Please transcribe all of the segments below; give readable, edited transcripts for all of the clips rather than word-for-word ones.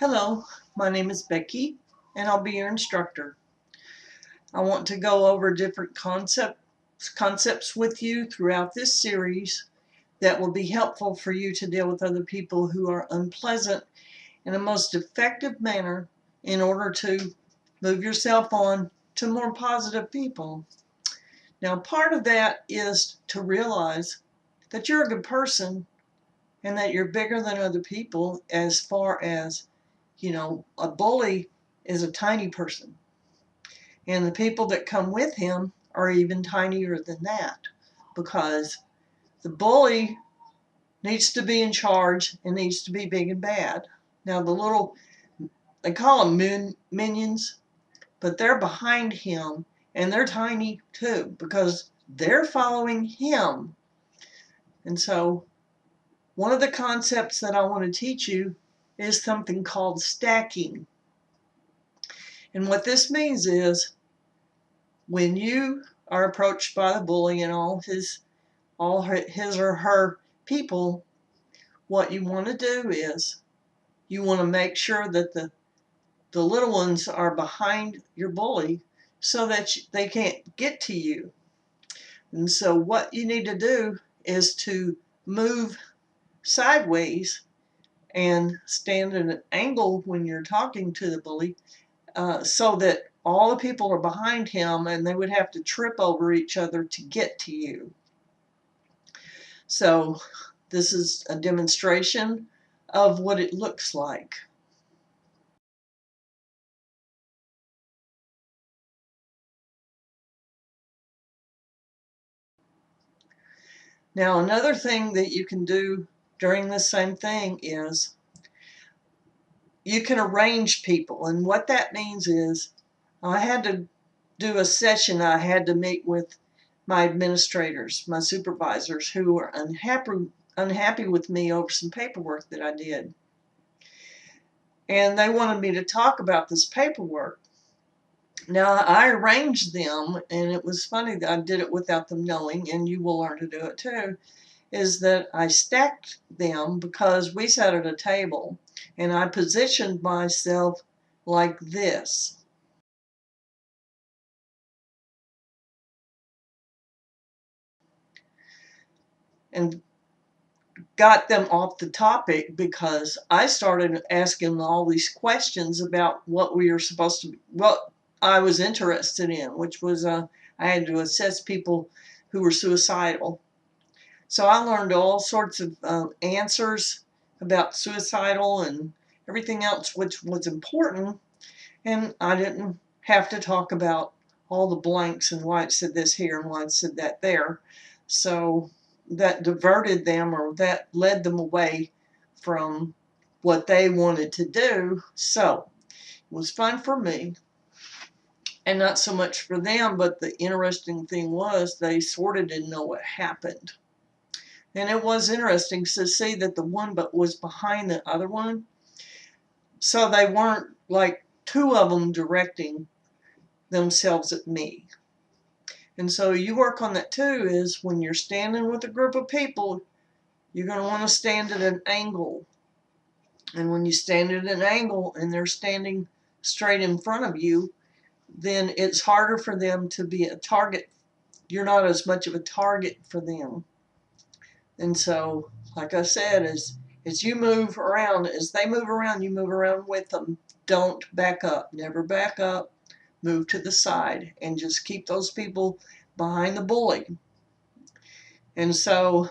Hello, my name is Becky and I'll be your instructor. I want to go over different concepts with you throughout this series that will be helpful for you to deal with other people who are unpleasant in a most effective manner in order to move yourself on to more positive people. Now, part of that is to realize that you're a good person and that you're bigger than other people as far as, a bully is a tiny person. And the people that come with him are even tinier than that because the bully needs to be in charge and needs to be big and bad. Now, they call them minions, but they're behind him and they're tiny too because they're following him. And so, one of the concepts that I want to teach you is something called stacking. And what this means is when you are approached by the bully and all his or her people, what you want to do is you want to make sure that the little ones are behind your bully so that they can't get to you. And so what you need to do is to move sideways and stand at an angle when you're talking to the bully, so that all the people are behind him and they would have to trip over each other to get to you. So this is a demonstration of what it looks like. Now, another thing that you can do during the same thing is you can arrange people. And what that means is I had to do a session. I had to meet with my administrators, my supervisors, who were unhappy with me over some paperwork that I did. And they wanted me to talk about this paperwork. Now, I arranged them, and it was funny that I did it without them knowing, and you will learn to do it too, is that I stacked them because we sat at a table, and I positioned myself like this. And got them off the topic because I started asking all these questions about what we were supposed to, what I was interested in, which was I had to assess people who were suicidal. So I learned all sorts of answers about suicidal and everything else which was important, and I didn't have to talk about all the blanks and why it said this here and why it said that there. So that diverted them, or that led them away from what they wanted to do. So it was fun for me and not so much for them, but the interesting thing was they sort of didn't know what happened. And it was interesting to see that the one but was behind the other one. So they weren't like two of them directing themselves at me. And so you work on that too, is when you're standing with a group of people, you're going to want to stand at an angle. And when you stand at an angle and they're standing straight in front of you, then it's harder for them to be a target. You're not as much of a target for them. And so, like I said, as you move around, as they move around, you move around with them. Don't back up. Never back up. Move to the side and just keep those people behind the bully. And so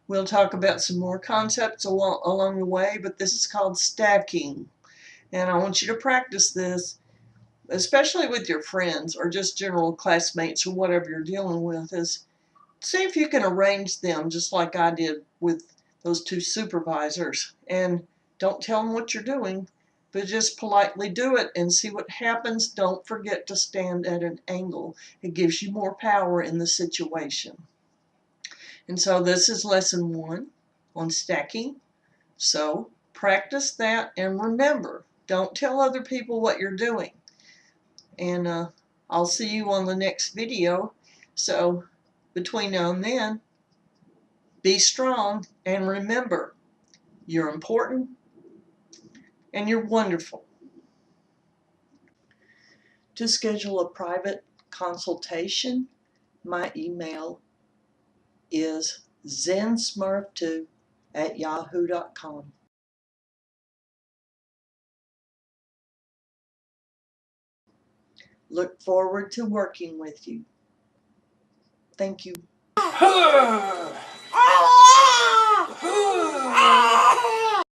we'll talk about some more concepts along the way, but this is called stacking. And I want you to practice this, especially with your friends or just general classmates or whatever you're dealing with, is see if you can arrange them just like I did with those two supervisors. And don't tell them what you're doing, but just politely do it and see what happens. Don't forget to stand at an angle. It gives you more power in the situation. And so this is lesson 1 on stacking. So practice that and remember, don't tell other people what you're doing. And I'll see you on the next video. So between now and then, be strong and remember, you're important and you're wonderful. To schedule a private consultation, my email is zensmurf2@yahoo.com. Look forward to working with you. Thank you.